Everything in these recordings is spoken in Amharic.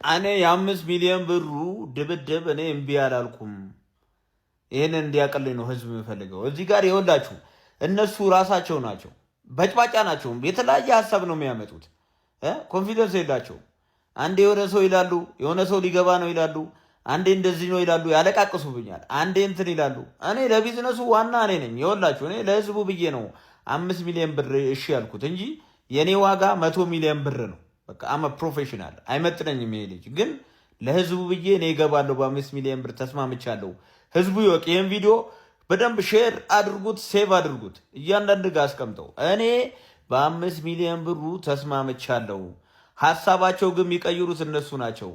እኔ የ5 ሚሊዮን ብሩ ድብድብ እኔ እምቢ አላልኩም። ይሄንን እንዲያቀልኝ ነው ህዝብ የሚፈልገው። እዚህ ጋር ይወላችሁ እነሱ ራሳቸው ናቸው በጭባጫ ናቸው። የተለያየ ሀሳብ ነው የሚያመጡት። ኮንፊደንስ የላቸው። አንዴ የሆነ ሰው ይላሉ፣ የሆነ ሰው ሊገባ ነው ይላሉ፣ አንዴ እንደዚህ ነው ይላሉ፣ ያለቃቅሱብኛል። አንዴ እንትን ይላሉ። እኔ ለቢዝነሱ ዋና እኔ ነኝ። ይወላችሁ እኔ ለህዝቡ ብዬ ነው 5 ሚሊዮን ብር እሺ ያልኩት እንጂ የኔ ዋጋ 100 ሚሊዮን ብር ነው። በቃ አመ ፕሮፌሽናል አይመጥነኝም። ይሄ ልጅ ግን ለህዝቡ ብዬ እኔ እገባለሁ። በ5 ሚሊዮን ብር ተስማምቻለሁ። ህዝቡ ይወቅ። ይሄን ቪዲዮ በደንብ ሼር አድርጉት፣ ሴቭ አድርጉት፣ እያንዳንድ ጋር አስቀምጠው። እኔ በ5 ሚሊዮን ብሩ ተስማምቻለሁ። ሐሳባቸው ግን የሚቀይሩት እነሱ ናቸው።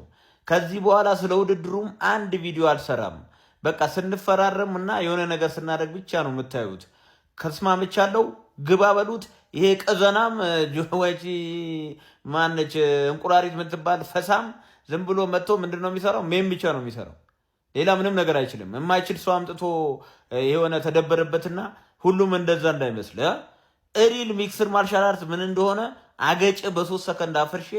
ከዚህ በኋላ ስለ ውድድሩም አንድ ቪዲዮ አልሰራም። በቃ ስንፈራረም እና የሆነ ነገር ስናደርግ ብቻ ነው የምታዩት። ተስማምቻለሁ፣ ግባ በሉት። ይሄ ቀዘናም ጆዋጂ ማነች እንቁራሪት የምትባል ፈሳም ዝም ብሎ መጥቶ ምንድነው የሚሰራው? ሜም ብቻ ነው የሚሰራው። ሌላ ምንም ነገር አይችልም። የማይችል ሰው አምጥቶ የሆነ ተደበረበትና ሁሉም እንደዛ እንዳይመስል። ሪል ሚክስድ ማርሻል አርት ምን እንደሆነ አገጭ በ3 ሰከንድ አፍርሼ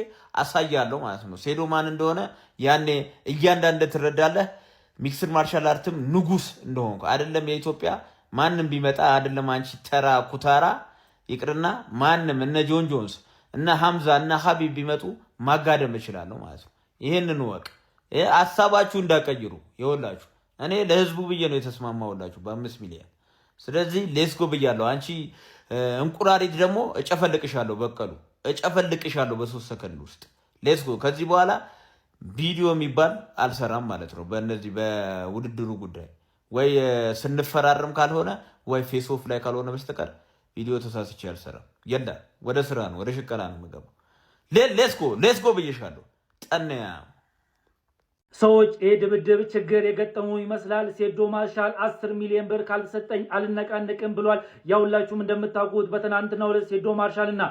አሳያለሁ ማለት ነው። ሴዶ ማን እንደሆነ ያኔ እያንዳንድ ትረዳለህ። ሚክስድ ማርሻል አርትም ንጉስ እንደሆንኩ አይደለም። የኢትዮጵያ ማንም ቢመጣ አይደለም አንቺ ተራ ኩታራ ይቅርና ማንም እነ ጆን ጆንስ እነ ሐምዛ እነ ሐቢብ ቢመጡ ማጋደም እችላለሁ ማለት ነው። ይሄንን ወቅ ሐሳባችሁ እንዳቀይሩ ይወላችሁ። እኔ ለህዝቡ ብዬ ነው የተስማማውላችሁ በ5 ሚሊዮን። ስለዚህ ሌስጎ ብያለሁ። አንቺ እንቁራሪት ደግሞ እጨፈልቅሻለሁ፣ በቀሉ እጨፈልቅሻለሁ በ3 ሰከንድ ውስጥ ሌስጎ። ከዚህ በኋላ ቪዲዮ የሚባል አልሰራም ማለት ነው። በእነዚህ በውድድሩ ጉዳይ ወይ ስንፈራረም ካልሆነ ወይ ፌስ ኦፍ ላይ ካልሆነ በስተቀር ቪዲዮ ተሳስቼ አልሰራም። የላ ወደ ስራ ነው፣ ወደ ሽቀላ ነው የምገባው። ሌስጎ ብዬሻለሁ። ጠንያ ሰዎች ድብድብ ችግር የገጠሙ ይመስላል። ሴዶ ማርሻል 10 ሚሊዮን ብር ካልሰጠኝ አልነቃነቅም ብሏል። ያውላችሁም እንደምታውቁት በትናንትናው ዕለት ሴዶ ማርሻል እና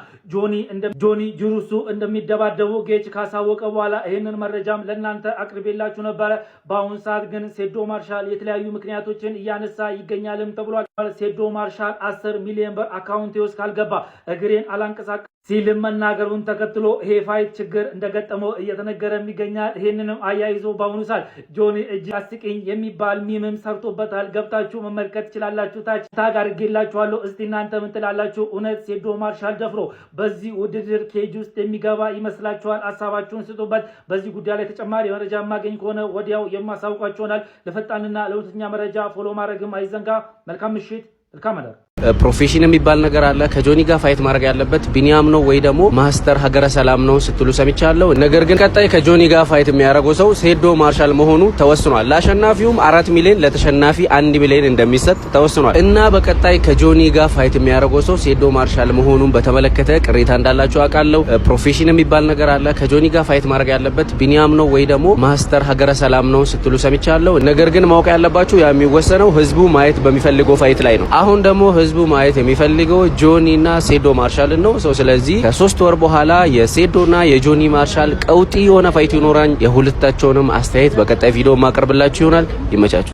ጆኒ ጁሩሱ እንደሚደባደቡ ጌች ካሳወቀ በኋላ ይህንን መረጃም ለእናንተ አቅርቤላችሁ ነበረ። በአሁኑ ሰዓት ግን ሴዶ ማርሻል የተለያዩ ምክንያቶችን እያነሳ ይገኛልም ተብሏል። ሴዶ ማርሻል 10 ሚሊዮን ብር አካውንቴ ውስጥ ካልገባ እግሬን አላንቀሳቀስም ሲልም መናገሩን ተከትሎ ይሄ ፋይት ችግር እንደገጠመው እየተነገረ ይገኛል። ይሄንንም አያይዞ በአሁኑ ሰዓት ጆኒ እጅ አስቂኝ የሚባል ሚምም ሰርቶበታል። ገብታችሁ መመልከት ትችላላችሁ። ታች ታግ አድርጌላችኋለሁ። እስቲ እናንተ ምን ትላላችሁ? እውነት ሴዶ ማርሻል ደፍሮ በዚህ ውድድር ኬጅ ውስጥ የሚገባ ይመስላችኋል? ሀሳባችሁን ስጡበት። በዚህ ጉዳይ ላይ ተጨማሪ መረጃ የማገኝ ከሆነ ወዲያው የማሳውቃችሁ ይሆናል። ለፈጣንና ለሁለተኛ መረጃ ፎሎ ማድረግም አይዘንጋ። መልካም ምሽት፣ መልካም አዳር። ፕሮፌሽን የሚባል ነገር አለ። ከጆኒ ጋር ፋይት ማድረግ ያለበት ቢኒያም ነው ወይ ደግሞ ማስተር ሀገረ ሰላም ነው ስትሉ ሰምቻለሁ። ነገር ግን ቀጣይ ከጆኒ ጋር ፋይት የሚያደርገው ሰው ሴዶ ማርሻል መሆኑ ተወስኗል። ለአሸናፊውም 4 ሚሊዮን ለተሸናፊ 1 ሚሊዮን እንደሚሰጥ ተወስኗል እና በቀጣይ ከጆኒ ጋር ፋይት የሚያደርገው ሰው ሴዶ ማርሻል መሆኑን በተመለከተ ቅሬታ እንዳላችሁ አውቃለሁ። ፕሮፌሽን የሚባል ነገር አለ። ከጆኒ ጋር ፋይት ማድረግ ያለበት ቢኒያም ነው ወይ ደግሞ ማስተር ሀገረ ሰላም ነው ስትሉ ሰምቻለሁ። ነገር ግን ማወቅ ያለባችሁ የሚወሰነው ህዝቡ ማየት በሚፈልገው ፋይት ላይ ነው። አሁን ደግሞ ህዝቡ ማየት የሚፈልገው ጆኒ እና ሴዶ ማርሻል ነው። ስለዚህ ከ3 ወር በኋላ የሴዶ እና የጆኒ ማርሻል ቀውጢ የሆነ ፋይት ይኖራል። የሁለታቸውንም አስተያየት በቀጣይ ቪዲዮ ማቀርብላችሁ ይሆናል። ይመቻችሁ።